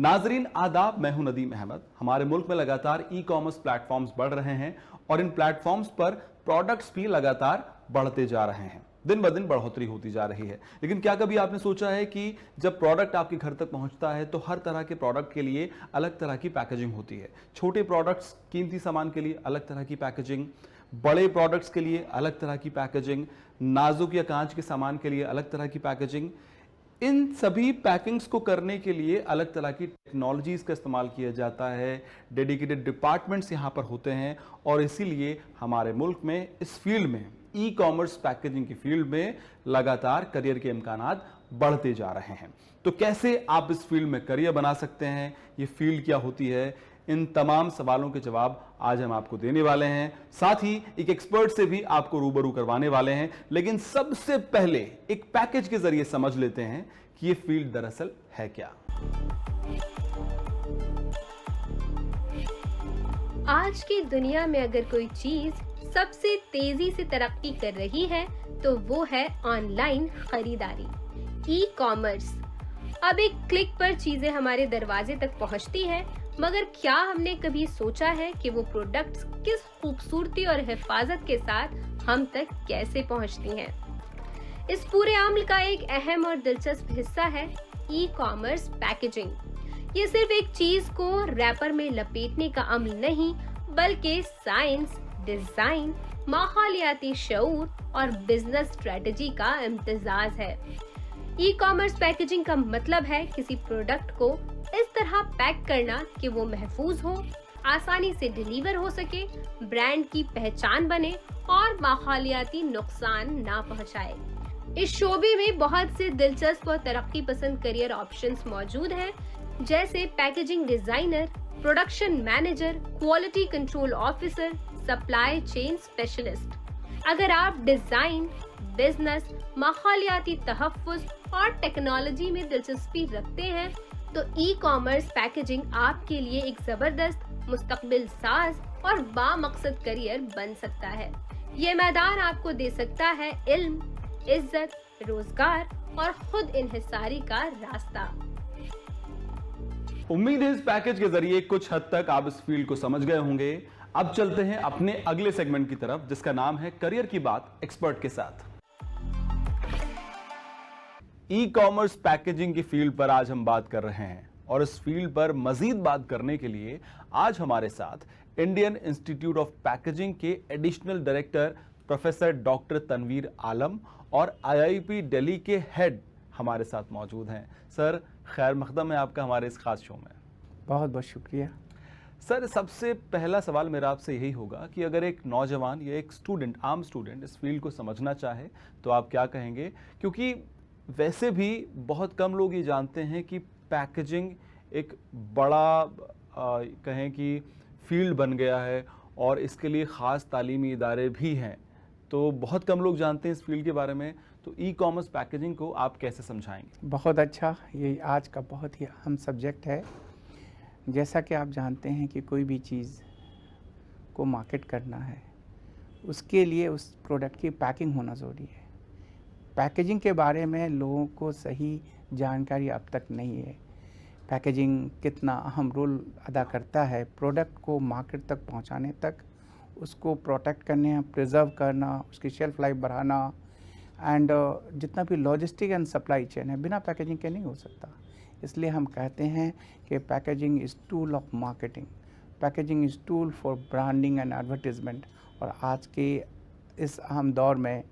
नाजरीन आदाब, मैं हूं नदीम अहमद। हमारे मुल्क में लगातार ई कॉमर्स प्लेटफॉर्म्स बढ़ रहे हैं और इन प्लेटफॉर्म्स पर प्रोडक्ट्स भी लगातार बढ़ते जा रहे हैं। दिन ब दिन बढ़ोतरी होती जा रही है। लेकिन क्या कभी आपने सोचा है कि जब प्रोडक्ट आपके घर तक पहुंचता है तो हर तरह के प्रोडक्ट के लिए अलग तरह की पैकेजिंग होती है। छोटे प्रोडक्ट्स, कीमती सामान के लिए अलग तरह की पैकेजिंग, बड़े प्रोडक्ट्स के लिए अलग तरह की पैकेजिंग, नाजुक या कांच के सामान के लिए अलग तरह की पैकेजिंग। इन सभी पैकिंग्स को करने के लिए अलग तरह की टेक्नोलॉजीज का इस्तेमाल किया जाता है। डेडिकेटेड डिपार्टमेंट्स यहाँ पर होते हैं और इसीलिए हमारे मुल्क में इस फील्ड में, ई कॉमर्स पैकेजिंग की फील्ड में लगातार करियर के इम्कानात बढ़ते जा रहे हैं। तो कैसे आप इस फील्ड में करियर बना सकते हैं, ये फील्ड क्या होती है, इन तमाम सवालों के जवाब आज हम आपको देने वाले हैं। साथ ही एक एक्सपर्ट से भी आपको रूबरू करवाने वाले हैं। लेकिन सबसे पहले एक पैकेज के जरिए समझ लेते हैं कि ये फील्ड दरअसल है क्या। आज की दुनिया में अगर कोई चीज सबसे तेजी से तरक्की कर रही है तो वो है ऑनलाइन खरीदारी, ई कॉमर्स। अब एक क्लिक पर चीजें हमारे दरवाजे तक पहुंचती हैं, मगर क्या हमने कभी सोचा है कि वो प्रोडक्ट्स किस खूबसूरती और हिफाजत के साथ हम तक कैसे पहुंचती हैं? इस पूरे अमल का एक अहम और दिलचस्प हिस्सा है ई कॉमर्स पैकेजिंग। ये सिर्फ एक चीज को रैपर में लपेटने का अमल नहीं, बल्कि साइंस, डिजाइन, माहौलियाती शऊर और बिजनेस स्ट्रेटजी का इम्तिजाज है। ई कॉमर्स पैकेजिंग का मतलब है किसी प्रोडक्ट को इस तरह पैक करना कि वो महफूज हो, आसानी से डिलीवर हो सके, ब्रांड की पहचान बने और माहौलियाती नुकसान ना पहुंचाए। इस शोबे में बहुत से दिलचस्प और तरक्की पसंद करियर ऑप्शंस मौजूद हैं, जैसे packaging designer, production manager, quality control officer, supply chain specialist. अगर आप डिजाइन, बिजनेस, माहौलियाती तहफ्फुज़ और टेक्नोलॉजी में दिलचस्पी रखते हैं तो ई कॉमर्स पैकेजिंग आपके लिए एक जबरदस्त, मुस्तकबिल साज और बामकसद करियर बन सकता है। ये मैदान आपको दे सकता है इल्म, इज्जत, रोजगार और खुद इन्हिसारी का रास्ता। उम्मीद है इस पैकेज के जरिए कुछ हद तक आप इस फील्ड को समझ गए होंगे। अब चलते हैं अपने अगले सेगमेंट की तरफ, जिसका नाम है करियर की बात एक्सपर्ट के साथ। ई कॉमर्स पैकेजिंग की फील्ड पर आज हम बात कर रहे हैं और इस फील्ड पर मजीद बात करने के लिए आज हमारे साथ इंडियन इंस्टीट्यूट ऑफ पैकेजिंग के additional director professor doctor Tanveer Alam और आईआईपी दिल्ली के हेड हमारे साथ मौजूद हैं। सर, खैर मकदम है आपका हमारे इस खास शो में। बहुत बहुत शुक्रिया। सर, सबसे पहला सवाल मेरा आपसे यही होगा कि अगर एक नौजवान या एक स्टूडेंट, आम स्टूडेंट इस फील्ड को समझना चाहे तो आप क्या कहेंगे? क्योंकि वैसे भी बहुत कम लोग ये जानते हैं कि पैकेजिंग एक बड़ा कहें कि फील्ड बन गया है और इसके लिए ख़ास तालीमी इदारे भी हैं। तो बहुत कम लोग जानते हैं इस फील्ड के बारे में। तो ई कॉमर्स पैकेजिंग को आप कैसे समझाएंगे? बहुत अच्छा, ये आज का बहुत ही अहम सब्जेक्ट है। जैसा कि आप जानते हैं कि कोई भी चीज़ को मार्केट करना है, उसके लिए उस प्रोडक्ट की पैकिंग होना ज़रूरी है। पैकेजिंग के बारे में लोगों को सही जानकारी अब तक नहीं है। पैकेजिंग कितना अहम रोल अदा करता है प्रोडक्ट को मार्केट तक पहुंचाने तक, उसको प्रोटेक्ट करने, प्रिजर्व करना, उसकी शेल्फ लाइफ बढ़ाना एंड जितना भी लॉजिस्टिक एंड सप्लाई चेन है, बिना पैकेजिंग के नहीं हो सकता। इसलिए हम कहते हैं कि packaging is tool of marketing, packaging is tool for branding and advertisement. और आज के इस अहम दौर में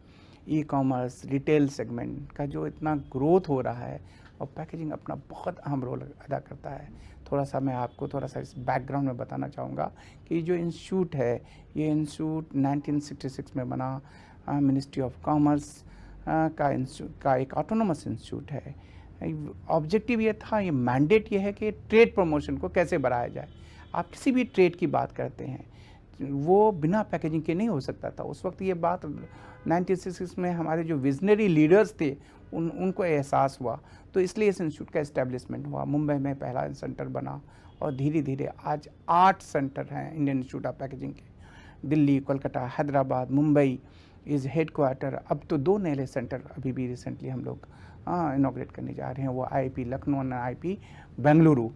ई कॉमर्स रिटेल सेगमेंट का जो इतना ग्रोथ हो रहा है और पैकेजिंग अपना बहुत अहम रोल अदा करता है। थोड़ा सा मैं आपको थोड़ा सा इस बैकग्राउंड में बताना चाहूँगा कि जो इंस्टीट्यूट है, ये इंस्टीट्यूट 1966 में बना, मिनिस्ट्री ऑफ कॉमर्स का एक ऑटोनोमस इंस्टीट्यूट है। ऑब्जेक्टिव ये था, ये मैंडेट ये है कि ट्रेड प्रमोशन को कैसे बढ़ाया जाए। आप किसी भी ट्रेड की बात करते हैं वो बिना पैकेजिंग के नहीं हो सकता था। उस वक्त ये बात 1966 में हमारे जो विजनरी लीडर्स थे उनको एहसास हुआ, तो इसलिए इस इंस्टीट्यूट का इस्टेब्लिशमेंट हुआ। मुंबई में पहला सेंटर बना और धीरे धीरे आज 8 सेंटर हैं इंडियन इंस्टीट्यूट ऑफ पैकेजिंग के। Delhi, Kolkata, Hyderabad, Mumbai is head quarter. अब तो 2 नए सेंटर अभी भी रिसेंटली हम लोग इनॉग्रेट करने जा रहे हैं, वो आईआईपी लखनऊ और आईआईपी बेंगलुरु।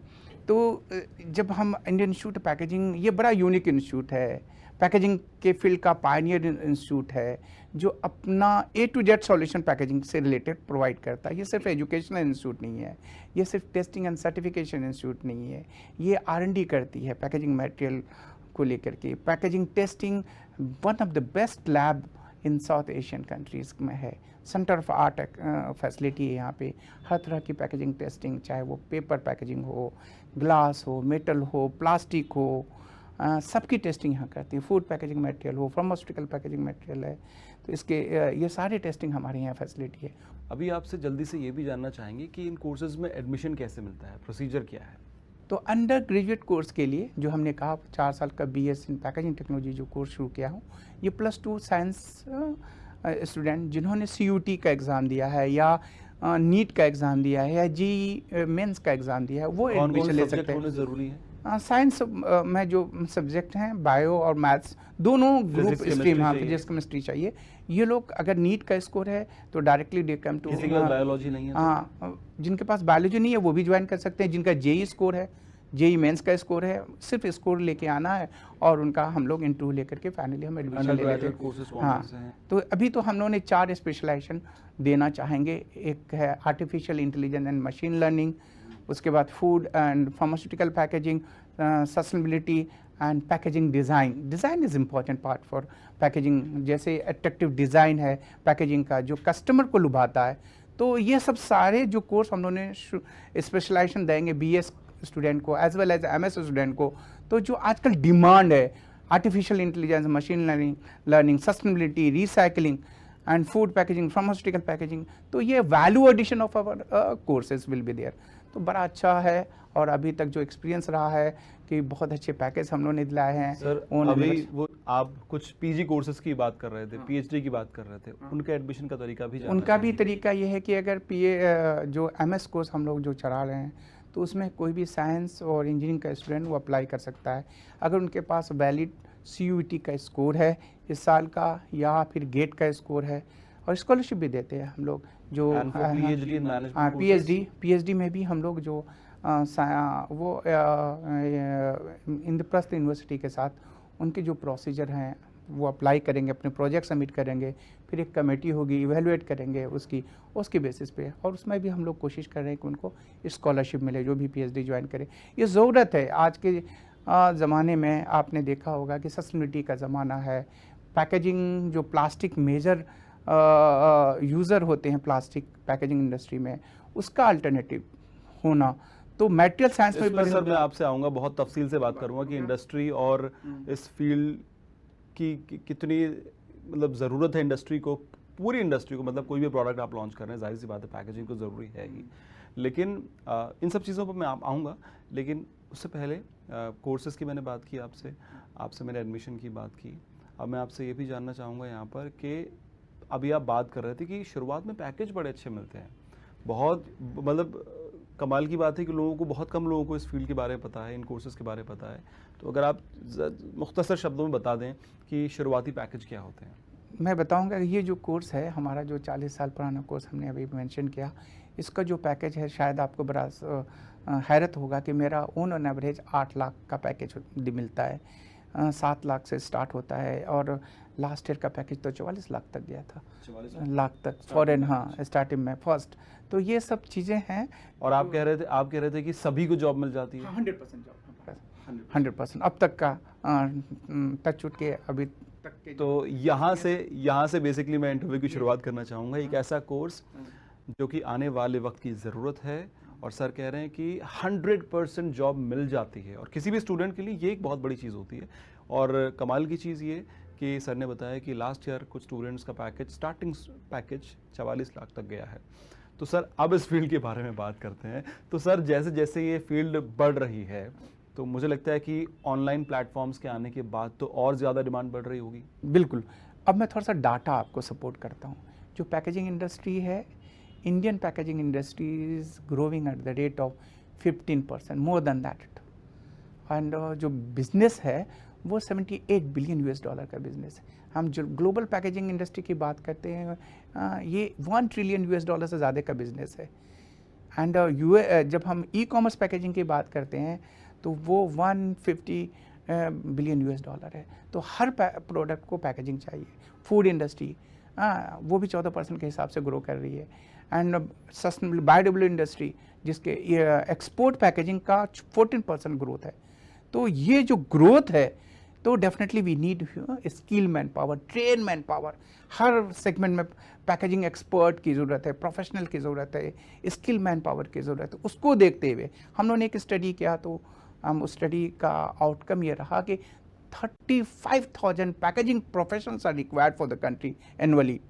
तो जब हम इंडियन इंस्टीट्यूट पैकेजिंग, ये बड़ा यूनिक इंस्टीट्यूट है, पैकेजिंग के फील्ड का पायनियर इंस्टीट्यूट है, जो अपना A to Z solution packaging से रिलेटेड प्रोवाइड करता है। ये सिर्फ एजुकेशनल इंस्टीट्यूट नहीं है, ये सिर्फ टेस्टिंग एंड सर्टिफिकेशन इंस्टीट्यूट नहीं है, ये R&D करती है पैकेजिंग मटेरियल को लेकर के। Packaging testing one of the best lab in south Asian countries में है। सेंटर ऑफ आर्ट फैसिलिटी है यहाँ पे, हर तरह की पैकेजिंग टेस्टिंग, चाहे वो पेपर पैकेजिंग हो, ग्लास हो, मेटल हो, प्लास्टिक हो, सबकी टेस्टिंग यहाँ करती है। फूड पैकेजिंग मटेरियल हो, फार्मास्यूटिकल पैकेजिंग मटेरियल है, तो इसके ये सारे टेस्टिंग हमारे यहाँ फैसिलिटी है। अभी आपसे जल्दी से ये भी जानना चाहेंगे कि इन कोर्सेज में एडमिशन कैसे मिलता है, प्रोसीजर क्या है? तो अंडर ग्रेजुएट कोर्स के लिए जो हमने कहा 4 साल का BS इन पैकेजिंग टेक्नोलॉजी जो कोर्स शुरू किया हूँ, ये +2 साइंस स्टूडेंट जिन्होंने CUT का एग्ज़ाम दिया है या नीट का एग्ज़ाम दिया है या JEE मेंस का एग्ज़ाम दिया है, वो एडमिशन ले सकते हैं। ज़रूरी है साइंस में जो सब्जेक्ट हैं बायो और मैथ्स दोनों ग्रुप स्ट्रीम, हाँ फिजिक्स केमिस्ट्री चाहिए। ये लोग अगर नीट का स्कोर है तो डायरेक्टली दे कम टू, किसी के पास बायोलॉजी नहीं है हाँ, जिनके पास बायोलॉजी नहीं है वो भी ज्वाइन कर सकते हैं। जिनका JEE स्कोर है, JEE मेंस का स्कोर है, सिर्फ स्कोर लेके आना है और उनका हम लोग इंटरव्यू लेकर के फाइनली हम एडमिशन ले लेते हैं। हाँ, तो अभी तो हम लोगों ने 4 स्पेशलाइजेशन देना चाहेंगे। एक है artificial intelligence and machine learning, उसके बाद food and pharmaceutical packaging, sustainability and packaging design. Design is important part for packaging, जैसे अट्रैक्टिव डिज़ाइन है पैकेजिंग का जो कस्टमर को लुभाता है। तो ये सब सारे जो कोर्स हम लोगों ने स्पेशलाइजेशन देंगे BS स्टूडेंट को as well as MS student को। तो जो आजकल डिमांड है artificial intelligence, machine learning, sustainability, recycling and food packaging, pharmaceutical packaging, तो ये value addition of our courses will be there. तो बड़ा अच्छा है और अभी तक जो एक्सपीरियंस रहा है कि बहुत अच्छे पैकेज हम लोगों ने दिलाए हैं। सर अभी वो आप कुछ PG कोर्सेज की बात कर रहे थे, PhD की बात कर रहे थे, उनका एडमिशन का तरीका भी जानना उनका भी चाहिए। तरीका ये है कि अगर जो MS कोर्स हम लोग जो चला रहे हैं तो उसमें कोई भी साइंस और इंजीनियरिंग का स्टूडेंट वो अप्लाई कर सकता है अगर उनके पास वैलिड CUT का स्कोर है इस साल का या फिर गेट का स्कोर है। और स्कॉलरशिप भी देते हैं हम लोग जो PhD में भी हम लोग जो वो इंद्रप्रस्थ यूनिवर्सिटी के साथ उनके जो प्रोसीजर हैं वो अप्लाई करेंगे, अपने प्रोजेक्ट सबमिट करेंगे, फिर एक कमेटी होगी इवेलुएट करेंगे उसकी बेसिस पे, और उसमें भी हम लोग कोशिश कर रहे हैं कि उनको स्कॉलरशिप मिले जो भी PhD ज्वाइन करे। ये ज़रूरत है आज के ज़माने में। आपने देखा होगा कि सस्टेनेबिलिटी का ज़माना है, पैकेजिंग जो प्लास्टिक मेजर यूज़र होते हैं प्लास्टिक पैकेजिंग इंडस्ट्री में, उसका अल्टरनेटिव होना, तो मटेरियल साइंस में सर मैं आपसे आऊँगा, बहुत तफसील से बात करूँगा कि इंडस्ट्री और इस फील्ड की कितनी मतलब ज़रूरत है इंडस्ट्री को, पूरी इंडस्ट्री को, मतलब कोई भी प्रोडक्ट आप लॉन्च कर रहे हैं, जाहिर सी बात है पैकेजिंग तो ज़रूरी है ही। लेकिन इन सब चीज़ों पर मैं आऊँगा, लेकिन उससे पहले कोर्सेज़ की मैंने बात की आपसे मैंने एडमिशन की बात की। अब मैं आपसे ये भी जानना चाहूँगा यहाँ पर कि अभी आप बात कर रहे थे कि शुरुआत में पैकेज बड़े अच्छे मिलते हैं, बहुत मतलब कमाल की बात है कि बहुत कम लोगों को इस फील्ड के बारे में पता है, इन कोर्सेज़ के बारे में पता है। तो अगर आप मुख्तसर शब्दों में बता दें कि शुरुआती पैकेज क्या होते हैं। मैं बताऊंगा कि ये जो कोर्स है हमारा, जो 40 साल पुराना कोर्स हमने अभी मेंशन किया, इसका जो पैकेज है शायद आपको बड़ा हैरत होगा कि मेरा ऑन एवरेज 8 लाख का पैकेज मिलता है। 7 लाख से स्टार्ट होता है और लास्ट ईयर का पैकेज तो 44 लाख तक गया था, 44 लाख तक फॉरेन, हाँ स्टार्टिंग में फर्स्ट। तो ये सब चीज़ें हैं। और आप कह रहे थे कि सभी को जॉब मिल जाती है। 100% जॉब, 100% अब तक का टच उठ के अभी तक के। तो यहाँ से बेसिकली मैं इंटरव्यू की शुरुआत करना चाहूँगा। एक ऐसा कोर्स जो कि आने वाले वक्त की ज़रूरत है और सर कह रहे हैं कि 100% जॉब मिल जाती है, और किसी भी स्टूडेंट के लिए ये एक बहुत बड़ी चीज़ होती है। और कमाल की चीज़ ये कि सर ने बताया कि लास्ट ईयर कुछ स्टूडेंट्स का पैकेज, स्टार्टिंग पैकेज 44 लाख तक गया है। तो सर अब इस फील्ड के बारे में बात करते हैं। तो सर जैसे जैसे ये फील्ड बढ़ रही है तो मुझे लगता है कि ऑनलाइन प्लेटफॉर्म्स के आने के बाद तो और ज़्यादा डिमांड बढ़ रही होगी। बिल्कुल। अब मैं थोड़ा सा डाटा आपको सपोर्ट करता हूँ। जो पैकेजिंग इंडस्ट्री है, Indian packaging industry is growing at the rate of 15%, more than that. And जो बिजनेस है वो $78 बिलियन का बिजनेस है। हम जो ग्लोबल पैकेजिंग इंडस्ट्री की बात करते हैं, ये $1 ट्रिलियन से ज़्यादा का बिजनेस है। एंड जब हम ई कॉमर्स पैकेजिंग की बात करते हैं तो वो 150 बिलियन यूएस डॉलर है। तो हर प्रोडक्ट को पैकेजिंग चाहिए। फूड इंडस्ट्री वो भी 14% के हिसाब से ग्रो कर रही है। एंड सस्टेनेबल बायोडिबल इंडस्ट्री जिसके एक्सपोर्ट पैकेजिंग का 14% ग्रोथ है। तो ये जो ग्रोथ है तो definitely we need skill manpower, train manpower. हर सेगमेंट में पैकेजिंग एक्सपर्ट की ज़रूरत है, प्रोफेशनल की ज़रूरत है, स्किल मैन पावर की ज़रूरत है। उसको देखते हुए हम लोगों ने एक स्टडी किया, तो हम उस स्टडी का आउटकम ये रहा कि 35,000 packaging professionals are required for the country annually.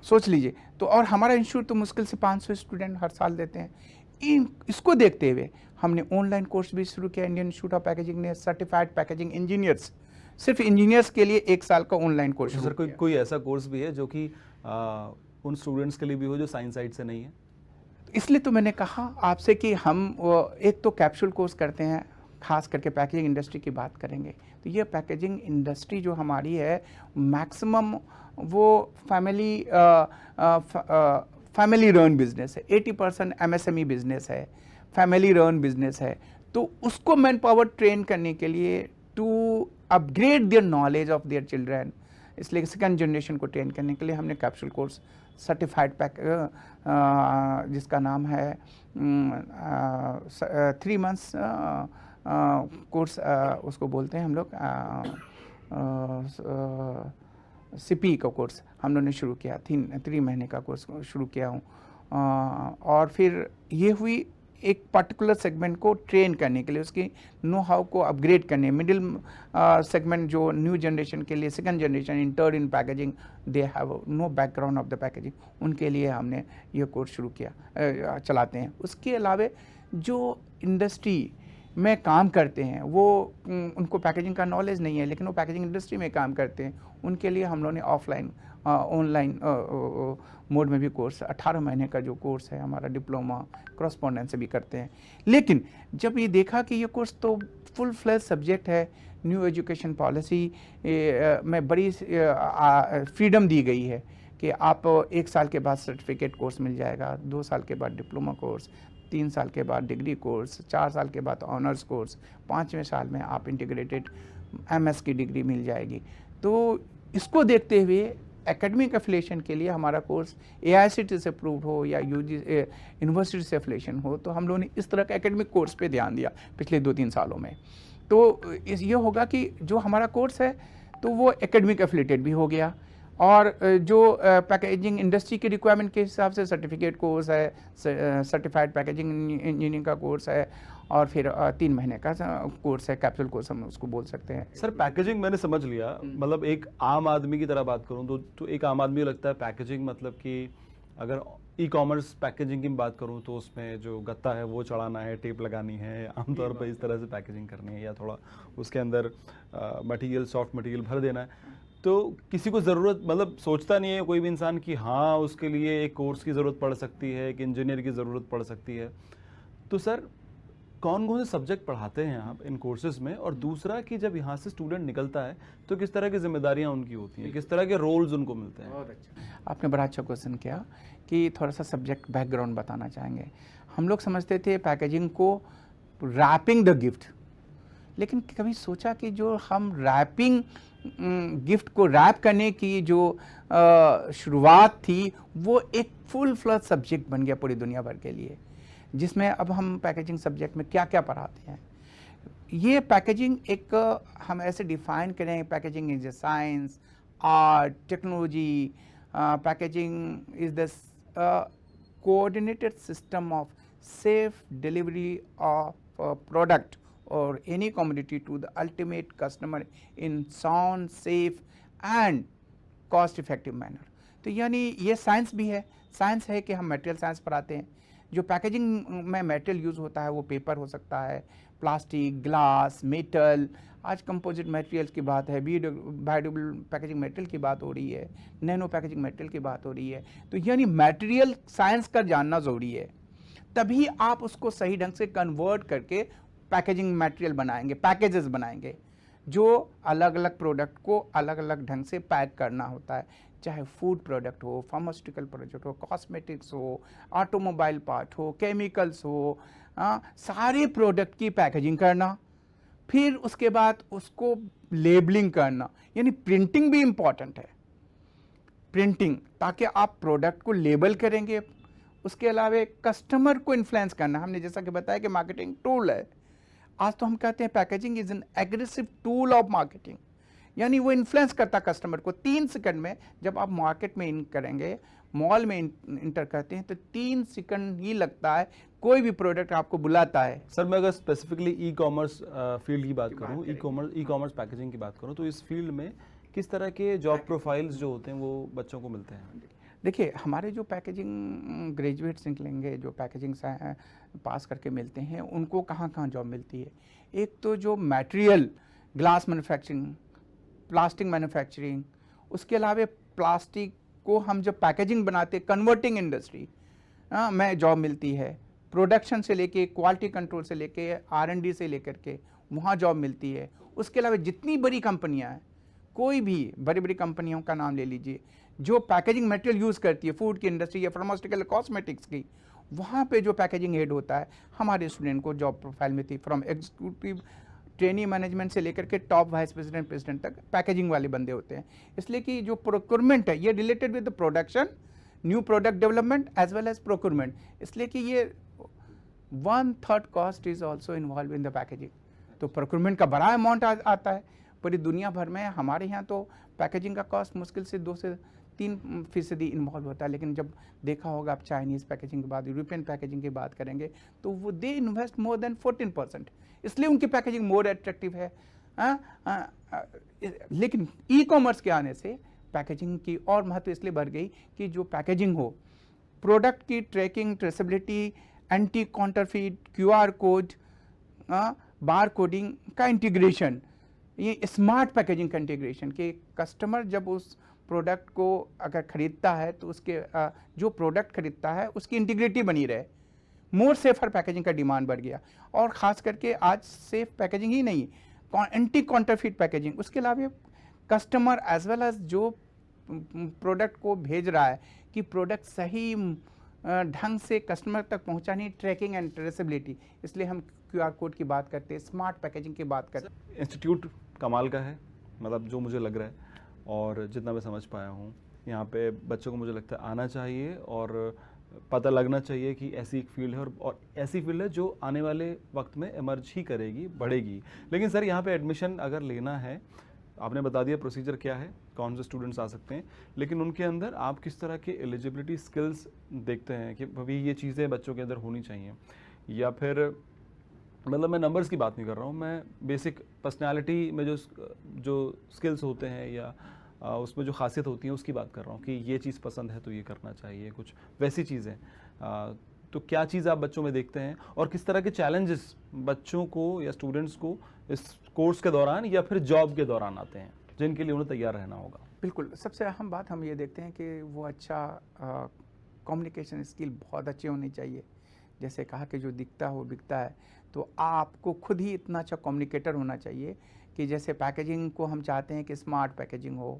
सोच लीजिए। तो और हमारा इंस्टीट्यूट तो मुश्किल से 500 स्टूडेंट हर साल देते हैं। इसको देखते हुए हमने ऑनलाइन कोर्स भी शुरू किया। इंडियन इंस्टीट्यूट ऑफ पैकेजिंग ने सर्टिफाइड पैकेजिंग इंजीनियर्स, सिर्फ इंजीनियर्स के लिए 1 साल का ऑनलाइन कोर्स। सर कोई ऐसा कोर्स भी है जो कि उन स्टूडेंट्स के लिए भी हो जो साइंस साइड से नहीं है? इसलिए तो मैंने कहा आपसे कि हम एक तो कैप्सूल कोर्स करते हैं, खास करके पैकेजिंग इंडस्ट्री की बात करेंगे तो ये पैकेजिंग इंडस्ट्री जो हमारी है मैक्सिमम वो फैमिली रन बिजनेस है। 80% एमएसएमई बिजनेस है, फैमिली रन बिजनेस है। तो उसको मैन पावर ट्रेन करने के लिए to upgrade their knowledge of their children, इसलिए सेकंड जनरेशन को ट्रेन करने के लिए हमने कैप्सूल कोर्स सर्टिफाइड जिसका नाम है 3 मंथ्स कोर्स उसको बोलते हैं हम लोग सीपी का कोर्स हम लोगों ने शुरू किया। 3 महीने का कोर्स शुरू किया हूँ। और फिर ये हुई एक पर्टिकुलर सेगमेंट को ट्रेन करने के लिए, उसकी नो हाउ को अपग्रेड करने। मिडिल सेगमेंट जो न्यू जनरेशन के लिए, second generation entered in packaging, they have no background of the packaging, उनके लिए हमने ये कोर्स शुरू किया, चलाते हैं। उसके अलावा जो इंडस्ट्री में काम करते हैं वो उनको पैकेजिंग का नॉलेज नहीं है लेकिन वो पैकेजिंग इंडस्ट्री में काम करते हैं, उनके लिए हम लोगों ने ऑफलाइन ऑनलाइन मोड में भी कोर्स 18 महीने का जो कोर्स है हमारा डिप्लोमा करस्पॉन्डेंस से भी करते हैं। लेकिन जब ये देखा कि ये कोर्स तो फुल फ्लेज सब्जेक्ट है, न्यू एजुकेशन पॉलिसी में बड़ी फ्रीडम दी गई है कि आप 1 साल के बाद सर्टिफिकेट कोर्स मिल जाएगा, 2 साल के बाद डिप्लोमा कोर्स, 3 साल के बाद डिग्री कोर्स, 4 साल के बाद ऑनर्स कोर्स, 5वें साल में आप इंटीग्रेटेड एमएस की डिग्री मिल जाएगी। तो इसको देखते हुए एकेडमिक एफिलिएशन के लिए हमारा कोर्स एआईसीटी से अप्रूव हो या यूनिवर्सिटी से एफिलिएशन हो, तो हम लोगों ने इस तरह का एकेडमिक कोर्स पे ध्यान दिया पिछले 2-3 सालों में। तो ये होगा कि जो हमारा कोर्स है तो वो एकेडमिक एफिलिएटेड भी हो गया और जो पैकेजिंग इंडस्ट्री की रिक्वायरमेंट के हिसाब से सर्टिफिकेट कोर्स है, सर्टिफाइड पैकेजिंग इंजीनियरिंग का कोर्स है और फिर 3 महीने का कोर्स है, कैप्सूल कोर्स हम उसको बोल सकते हैं। सर पैकेजिंग मैंने समझ लिया, मतलब एक आम आदमी की तरह बात करूं तो एक आम आदमी को लगता है पैकेजिंग मतलब कि अगर ई कॉमर्स पैकेजिंग की बात करूं तो उसमें जो गत्ता है वो चढ़ाना है, टेप लगानी है, आमतौर पर इस तरह से पैकेजिंग करनी है या थोड़ा उसके अंदर मटेरियल, सॉफ्ट मटेरियल भर देना है। तो किसी को ज़रूरत, मतलब सोचता नहीं है कोई भी इंसान कि हाँ उसके लिए एक कोर्स की ज़रूरत पड़ सकती है, एक इंजीनियर की ज़रूरत पड़ सकती है। तो सर कौन कौन से सब्जेक्ट पढ़ाते हैं आप इन कोर्सेज में, और दूसरा कि जब यहाँ से स्टूडेंट निकलता है तो किस तरह की जिम्मेदारियाँ उनकी होती हैं, किस तरह के रोल्स उनको मिलते हैं? बहुत अच्छा, आपने बड़ा अच्छा क्वेश्चन किया कि थोड़ा सा सब्जेक्ट बैकग्राउंड बताना चाहेंगे। हम लोग समझते थे पैकेजिंग को रैपिंग द गिफ्ट, लेकिन कभी सोचा कि जो हम रैपिंग गिफ्ट को रैप करने की जो शुरुआत थी वो एक फुल फ्लज सब्जेक्ट बन गया पूरी दुनिया भर के लिए, जिसमें अब हम पैकेजिंग सब्जेक्ट में क्या क्या पढ़ाते हैं। ये पैकेजिंग एक हम ऐसे डिफाइन करें, packaging is a science, art, technology. Packaging is the coordinated system of safe delivery of product or any commodity to the ultimate customer in sound, safe and cost effective manner। तो यानी ये science भी है। Science है कि हम material science पढ़ाते हैं। जो पैकेजिंग में मटेरियल यूज़ होता है वो पेपर हो सकता है, प्लास्टिक, ग्लास, मेटल, आज कंपोजिट मटेरियल्स की बात है, बायोडिग्रेडेबल पैकेजिंग मटेरियल की बात हो रही है, नैनो पैकेजिंग मटेरियल की बात हो रही है। तो यानी मटेरियल साइंस का जानना ज़रूरी है, तभी आप उसको सही ढंग से कन्वर्ट करके पैकेजिंग मटेरियल बनाएंगे, पैकेजेस बनाएंगे जो अलग अलग प्रोडक्ट को अलग अलग ढंग से पैक करना होता है, चाहे फूड प्रोडक्ट हो, फार्मास्यूटिकल प्रोडक्ट हो, कॉस्मेटिक्स हो, ऑटोमोबाइल पार्ट हो, केमिकल्स हो, सारे प्रोडक्ट की पैकेजिंग करना, फिर उसके बाद उसको लेबलिंग करना, यानी प्रिंटिंग भी इम्पॉर्टेंट है, प्रिंटिंग, ताकि आप प्रोडक्ट को लेबल करेंगे। उसके अलावा कस्टमर को इन्फ्लुएंस करना, हमने जैसा कि बताया कि मार्केटिंग टूल है, आज तो हम कहते हैं packaging is an aggressive tool of marketing, यानी वो इन्फ्लुएंस करता कस्टमर को। 3 सेकंड में जब आप मार्केट में इन करेंगे, मॉल में इंटर करते हैं, तो 3 सेकंड ही लगता है, कोई भी प्रोडक्ट आपको बुलाता है। सर मैं अगर स्पेसिफिकली ई कॉमर्स फील्ड की बात करूँ, ई कॉमर्स पैकेजिंग की बात करूँ, तो इस फील्ड में किस तरह के जॉब प्रोफाइल्स जो होते हैं वो बच्चों को मिलते हैं? देखिए, हमारे जो पैकेजिंग ग्रेजुएट्स निकलेंगे, जो पैकेजिंग पास करके मिलते हैं, उनको कहाँ कहाँ जॉब मिलती है। एक तो जो material, glass manufacturing, plastic manufacturing, उसके अलावा प्लास्टिक को हम जब पैकेजिंग बनाते, कन्वर्टिंग इंडस्ट्री में जॉब मिलती है। प्रोडक्शन से लेके, क्वालिटी कंट्रोल से लेके, R&D से लेकर के वहाँ जॉब मिलती है। उसके अलावा जितनी बड़ी कंपनियाँ हैं, कोई भी बड़ी बड़ी कंपनियों का नाम ले लीजिए जो पैकेजिंग मटेरियल यूज़ करती है, फूड की इंडस्ट्री या फार्मास्यूटिकल कॉस्मेटिक्स की, वहाँ पे जो पैकेजिंग हेड होता है, हमारे स्टूडेंट को जॉब प्रोफाइल में थी। फ्रॉम एग्जीक्यूटिव ट्रेनी मैनेजमेंट से लेकर के टॉप वाइस प्रेसिडेंट, प्रेसिडेंट तक पैकेजिंग वाले बंदे होते हैं। इसलिए कि जो प्रोक्योरमेंट है, ये related with the production, new product development as well as procurement, इसलिए कि ये 1/3 cost is also involve in the packaging. तो प्रोक्योरमेंट का बड़ा अमाउंट आता है। पूरी दुनिया भर में हमारे यहाँ तो पैकेजिंग का कॉस्ट मुश्किल से 2 से 3% इन्वॉल्व होता है, लेकिन जब देखा होगा आप चाइनीज़ पैकेजिंग के बाद, यूरोपियन पैकेजिंग की बात करेंगे, तो वो दे इन्वेस्ट मोर देन 14%, इसलिए उनकी पैकेजिंग मोर एट्रैक्टिव है। लेकिन ई कॉमर्स के आने से पैकेजिंग की और महत्व इसलिए बढ़ गई कि जो पैकेजिंग हो, प्रोडक्ट की tracking, traceability, anti counterfeit, QR code, bar coding का इंटीग्रेशन, ये स्मार्ट पैकेजिंग का इंटीग्रेशन, कि कस्टमर जब उस प्रोडक्ट को अगर खरीदता है तो उसके जो प्रोडक्ट खरीदता है उसकी इंटीग्रिटी बनी रहे। मोर सेफर पैकेजिंग का डिमांड बढ़ गया, और ख़ास करके आज सेफ पैकेजिंग ही नहीं, एंटी काउंटरफीट पैकेजिंग, उसके अलावा कस्टमर एज वेल एज जो प्रोडक्ट को भेज रहा है कि प्रोडक्ट सही ढंग से कस्टमर तक पहुंचानी, ट्रैकिंग एंड ट्रेसेबिलिटी, इसलिए हम QR कोड की बात करते हैं, स्मार्ट पैकेजिंग की बात करते हैं। इंस्टीट्यूट कमाल का है, मतलब जो मुझे लग रहा है और जितना मैं समझ पाया हूँ, यहाँ पे बच्चों को मुझे लगता है आना चाहिए और पता लगना चाहिए कि ऐसी एक फील्ड है, और ऐसी फील्ड है जो आने वाले वक्त में इमर्ज ही करेगी, बढ़ेगी। लेकिन सर यहाँ पे एडमिशन अगर लेना है, आपने बता दिया प्रोसीजर क्या है, कौन से स्टूडेंट्स आ सकते हैं, लेकिन उनके अंदर आप किस तरह के एलिजिबिलिटी स्किल्स देखते हैं कि भाई ये चीज़ें बच्चों के अंदर होनी चाहिए, या फिर मतलब मैं नंबर्स की बात नहीं कर रहा हूँ, मैं बेसिक पर्सनालिटी में जो स्किल्स होते हैं या उसमें जो खासियत होती है उसकी बात कर रहा हूँ कि ये चीज़ पसंद है तो ये करना चाहिए, कुछ वैसी चीज़ें। तो क्या चीज़ आप बच्चों में देखते हैं और किस तरह के चैलेंजेस बच्चों को या स्टूडेंट्स को इस कोर्स के दौरान या फिर जॉब के दौरान आते हैं, जिनके लिए उन्हें तैयार रहना होगा? बिल्कुल, सबसे अहम बात हम ये देखते हैं कि वो अच्छा कम्युनिकेशन स्किल बहुत अच्छी होनी चाहिए। जैसे कहा कि जो दिखता हो बिकता है, तो आपको खुद ही इतना अच्छा कम्युनिकेटर होना चाहिए कि जैसे पैकेजिंग को हम चाहते हैं कि स्मार्ट पैकेजिंग हो,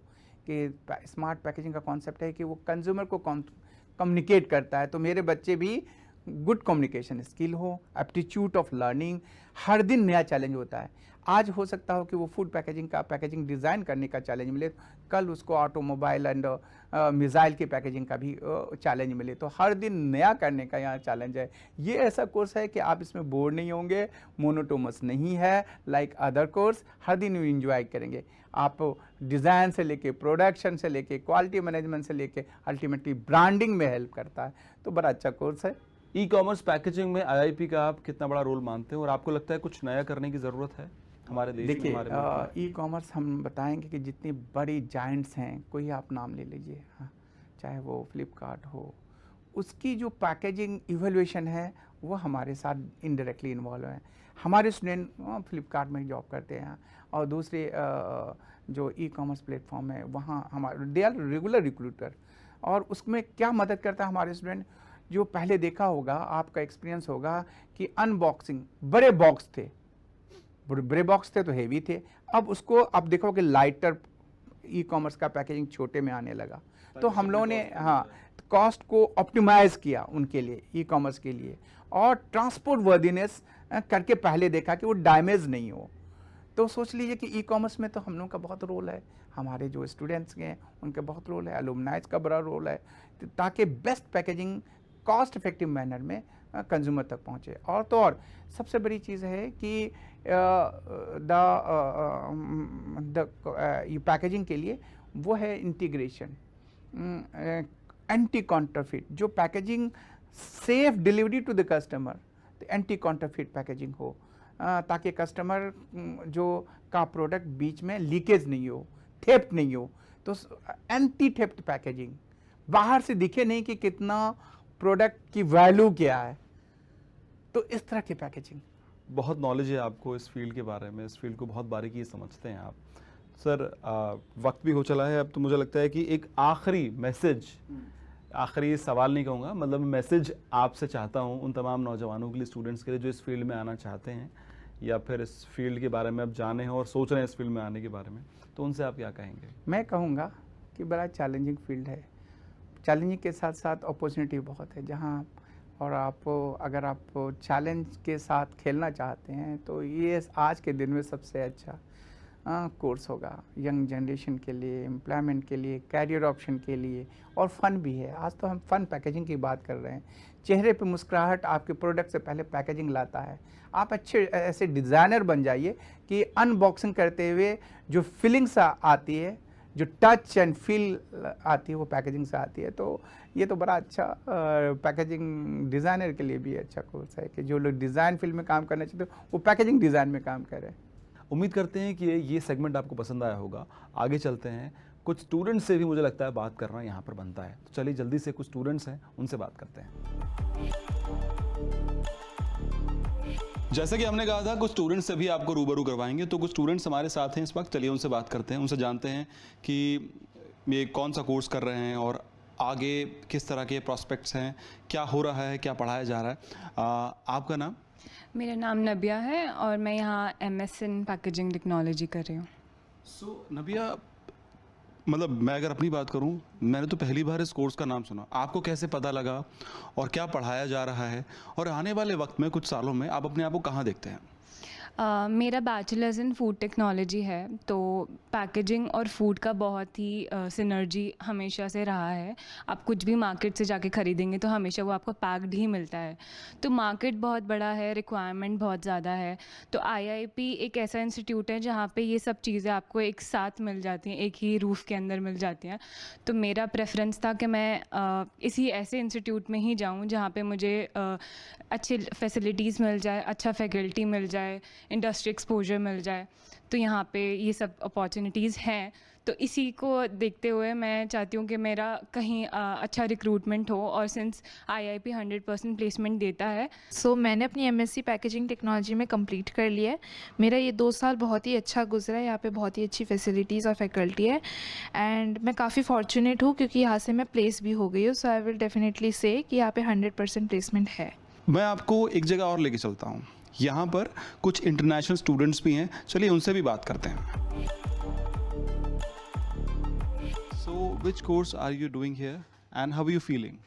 कि स्मार्ट पैकेजिंग का कॉन्सेप्ट है कि वो कंज्यूमर को कम्युनिकेट करता है, तो मेरे बच्चे भी गुड कम्युनिकेशन स्किल हो, एप्टीट्यूड ऑफ लर्निंग, हर दिन नया चैलेंज होता है। आज हो सकता हो कि वो फूड पैकेजिंग का पैकेजिंग डिज़ाइन करने का चैलेंज मिले, कल उसको ऑटोमोबाइल एंड मिसाइल की पैकेजिंग का भी चैलेंज मिले, तो हर दिन नया करने का यहाँ चैलेंज है। ये ऐसा कोर्स है कि आप इसमें बोर नहीं होंगे, मोनोटोमस नहीं है लाइक अदर कोर्स, हर दिन इंजॉय करेंगे। आप डिज़ाइन से लेके, प्रोडक्शन से लेके, क्वालिटी मैनेजमेंट से लेके, अल्टीमेटली ब्रांडिंग में हेल्प करता है, तो बड़ा अच्छा कोर्स है। ई कॉमर्स पैकेजिंग में IIP का आप कितना बड़ा रोल मानते हैं और आपको लगता है कुछ नया करने की ज़रूरत है हमारे देश में? देखिए, ई कॉमर्स हम बताएंगे कि जितनी बड़ी जायंट्स हैं, कोई आप नाम ले लीजिए, हाँ, चाहे वो फ्लिपकार्ट हो, उसकी जो पैकेजिंग इवैल्यूएशन है वो हमारे साथ इनडायरेक्टली इन्वॉल्व है। हमारे स्टूडेंट फ्लिपकार्ट में जॉब करते हैं, और दूसरे जो ई कॉमर्स प्लेटफॉर्म है वहाँ हमारे दे आर रेगुलर रिक्रूटर, और उसमें क्या मदद करता है हमारे स्टूडेंट, जो पहले देखा होगा, आपका एक्सपीरियंस होगा कि अनबॉक्सिंग, बड़े बॉक्स थे, बड़े बॉक्स थे तो हेवी थे, अब उसको आप देखो कि लाइटर ई कॉमर्स का पैकेजिंग छोटे में आने लगा। तो हम लोगों ने कॉस्ट को ऑप्टिमाइज किया उनके लिए, ई कॉमर्स के लिए, और ट्रांसपोर्ट वर्दीनेस करके पहले देखा कि वो डैमेज नहीं हो। तो सोच लीजिए कि ई कॉमर्स में तो हम लोगों का बहुत रोल है, हमारे जो स्टूडेंट्स हैं उनका बहुत रोल है, अलुमनाइज का बड़ा रोल है, ताकि best packaging cost effective manner में कंज्यूमर तक पहुँचे। और तो और सबसे बड़ी चीज़ है कि ये पैकेजिंग के लिए वो है इंटीग्रेशन, एंटी काउंटरफिट, जो packaging safe delivery to the customer, तो एंटी काउंटरफिट पैकेजिंग हो, ताकि कस्टमर जो का प्रोडक्ट बीच में लीकेज नहीं हो, थेफ्ट नहीं हो। तो एंटी थेफ्ट पैकेजिंग, बाहर से दिखे नहीं कि कितना प्रोडक्ट की वैल्यू क्या है, तो इस तरह की पैकेजिंग। बहुत नॉलेज है आपको इस फील्ड के बारे में, इस फील्ड को बहुत बारीकी से समझते हैं आप। सर वक्त भी हो चला है अब, तो मुझे लगता है कि एक आखिरी मैसेज, आखिरी सवाल नहीं कहूँगा, मतलब मैसेज आपसे चाहता हूँ उन तमाम नौजवानों के लिए, स्टूडेंट्स के लिए जो इस फील्ड में आना चाहते हैं या फिर इस फील्ड के बारे में अब जाने हैं और सोच रहे हैं इस फील्ड में आने के बारे में, तो उनसे आप क्या कहेंगे? मैं कहूँगा कि बड़ा चैलेंजिंग फील्ड है, चैलेंजिंग के साथ साथ अपॉर्चुनिटी बहुत है जहाँ, और आप अगर आप चैलेंज के साथ खेलना चाहते हैं तो ये आज के दिन में सबसे अच्छा कोर्स होगा यंग जनरेशन के लिए, एम्प्लॉयमेंट के लिए, कैरियर ऑप्शन के लिए, और फ़न भी है। आज तो हम फ़न पैकेजिंग की बात कर रहे हैं। चेहरे पे मुस्कुराहट आपके प्रोडक्ट से पहले पैकेजिंग लाता है। आप अच्छे ऐसे डिज़ाइनर बन जाइए कि अनबॉक्सिंग करते हुए जो फीलिंग्स आती है, जो टच एंड फील आती है, वो पैकेजिंग से आती है। तो ये तो बड़ा अच्छा पैकेजिंग डिज़ाइनर के लिए भी अच्छा कोर्स है कि जो लोग डिज़ाइन फील्ड में काम करना चाहते हैं वो पैकेजिंग डिज़ाइन में काम करें। उम्मीद करते हैं कि ये सेगमेंट आपको पसंद आया होगा। आगे चलते हैं, कुछ स्टूडेंट्स से भी मुझे लगता है बात करना यहाँ पर बनता है, तो चलिए जल्दी से कुछ स्टूडेंट्स हैं उनसे बात करते हैं। जैसा कि हमने कहा था कुछ स्टूडेंट्स से भी आपको रूबरू करवाएंगे, तो कुछ स्टूडेंट्स हमारे साथ हैं इस वक्त, चलिए उनसे बात करते हैं, उनसे जानते हैं कि ये कौन सा कोर्स कर रहे हैं और आगे किस तरह के प्रॉस्पेक्ट्स हैं, क्या हो रहा है, क्या पढ़ाया जा रहा है। आपका नाम? मेरा नाम नबिया है और मैं यहाँ MS इन पैकेजिंग टेक्नोलॉजी कर रही हूँ। सो नबिया, मतलब मैं अगर अपनी बात करूं, मैंने तो पहली बार इस कोर्स का नाम सुना, आपको कैसे पता लगा और क्या पढ़ाया जा रहा है, और आने वाले वक्त में कुछ सालों में आप अपने आप को कहाँ देखते हैं? मेरा बैचलर्स इन फूड टेक्नोलॉजी है, तो पैकेजिंग और फूड का बहुत ही सिनर्जी हमेशा से रहा है। आप कुछ भी मार्केट से जाके ख़रीदेंगे तो हमेशा वो आपको पैक्ड ही मिलता है। तो मार्केट बहुत बड़ा है, रिक्वायरमेंट बहुत ज़्यादा है। तो IIP एक ऐसा इंस्टीट्यूट है जहाँ पे ये सब चीज़ें आपको एक साथ मिल जाती हैं, एक ही रूफ़ के अंदर मिल जाती हैं। तो मेरा प्रेफरेंस था कि मैं इसी ऐसे इंस्टीट्यूट में ही जाऊँ जहाँ पे मुझे अच्छी फैसिलिटीज़ मिल जाए, अच्छा फैकल्टी मिल जाए, इंडस्ट्री एक्सपोजर मिल जाए। तो यहाँ पे ये सब अपॉर्चुनिटीज़ हैं। तो इसी को देखते हुए मैं चाहती हूँ कि मेरा कहीं अच्छा रिक्रूटमेंट हो, और सिंस IIP 100% प्लेसमेंट देता है। मैंने अपनी MSc पैकेजिंग टेक्नोलॉजी में कंप्लीट कर लिया है। मेरा ये 2 साल बहुत ही अच्छा गुजरा है। यहाँ पे बहुत ही अच्छी फैसिलिटीज़ और फैकल्टी है, एंड मैं काफ़ी फॉर्चुनेट हूँ क्योंकि यहाँ से मैं प्लेस भी हो गई हूँ। सो आई विल डेफिनेटली से कि यहाँ पे 100% प्लेसमेंट है। मैं आपको एक जगह और लेके चलता हूँ, यहाँ पर कुछ इंटरनेशनल स्टूडेंट्स भी हैं, चलिए उनसे भी बात करते हैं। So, which course are you doing here and how are you feeling?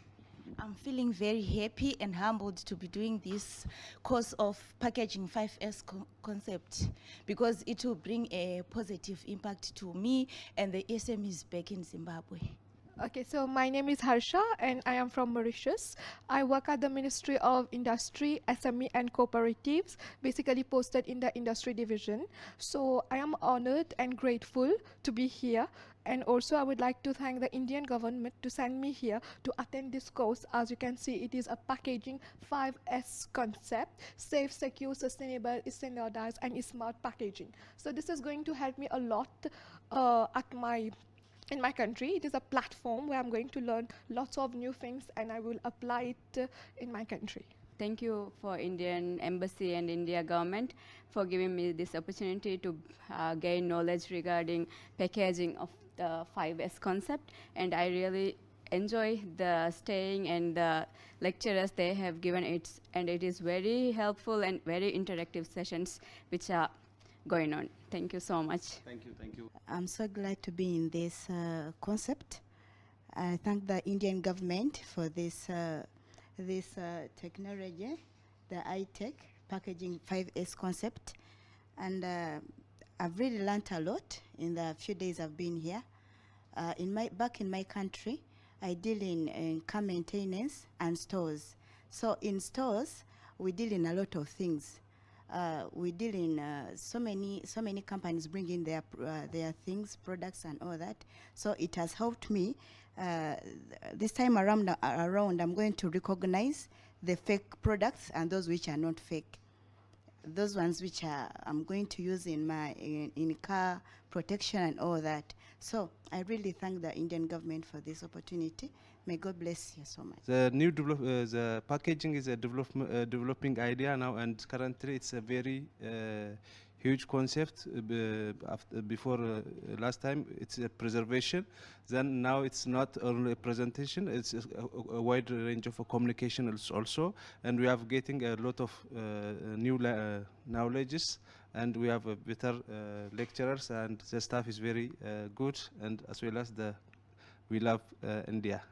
I'm feeling very happy and humbled to be doing this course of packaging 5S concept, because it will bring a positive impact to me and the SMEs back in Zimbabwe. Okay, so my name is Harsha and I am from Mauritius. I work at the Ministry of Industry, SME and Cooperatives, basically posted in the industry division. So I am honored and grateful to be here. And also I would like to thank the Indian government to send me here to attend this course. As you can see, it is a packaging 5S concept: safe, secure, sustainable, standardized and smart packaging. So this is going to help me a lot in my country. It is a platform where I'm going to learn lots of new things and I will apply it in my country. Thank you for Indian Embassy and India government for giving me this opportunity to gain knowledge regarding packaging of the 5S concept, and I really enjoy the staying and the lecturers they have given it, and it is very helpful and very interactive sessions which are going on. Thank you so much. Thank you. I'm so glad to be in this concept. I thank the Indian government for this technology, the iTech packaging 5S concept, and I've really learnt a lot in the few days I've been here. Back in my country, I deal in car maintenance and stores. So in stores, we deal in a lot of things. We deal in so many companies bring in their things, products, and all that. So it has helped me. This time around, I'm going to recognize the fake products and those which are not fake. Those ones which I'm going to use in car protection and all that. So I really thank the Indian government for this opportunity. May God bless you so much. The packaging is a developing idea now, and currently it's a very huge concept. Before last time it's a preservation, then now it's not only a presentation, it's a wide range of communication also, and we are getting a lot of new knowledges, and we have better lecturers, and the staff is very good, and as well as we love India.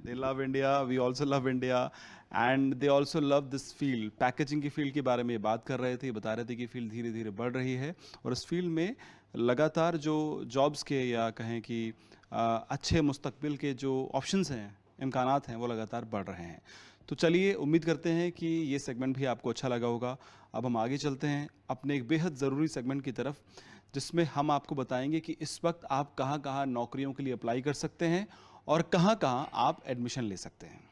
They love India, we also love India, and they also love this field. Packaging की field के बारे में बात कर रहे थे, बता रहे थे कि फील्ड धीरे धीरे बढ़ रही है और इस फील्ड में लगातार जो जॉब्स के या कहें कि अच्छे मुस्तकबिल के जो ऑप्शंस हैं, इम्कानात हैं, वो लगातार बढ़ रहे हैं। तो चलिए, उम्मीद करते हैं कि ये सेगमेंट भी आपको अच्छा लगा होगा। अब हम आगे चलते हैं अपने एक बेहद ज़रूरी सेगमेंट की तरफ, जिसमें हम आपको बताएंगे कि इस वक्त आप कहाँ नौकरियों के लिए अप्लाई कर सकते हैं और कहाँ आप एडमिशन ले सकते हैं।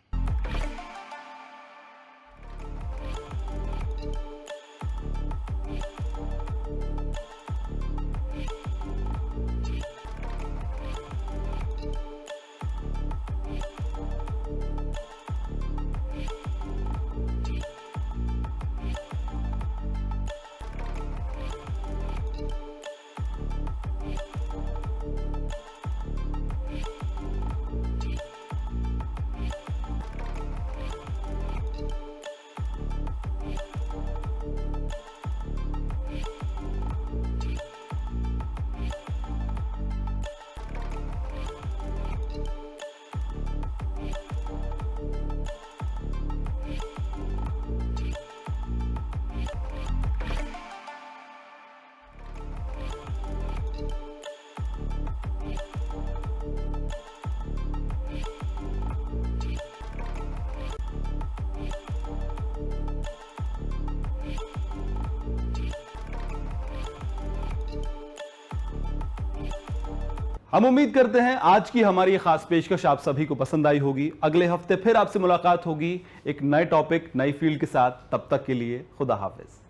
हम उम्मीद करते हैं आज की हमारी ये खास पेशकश आप सभी को पसंद आई होगी। अगले हफ्ते फिर आपसे मुलाकात होगी एक नए टॉपिक, नई फील्ड के साथ। तब तक के लिए खुदा हाफिज।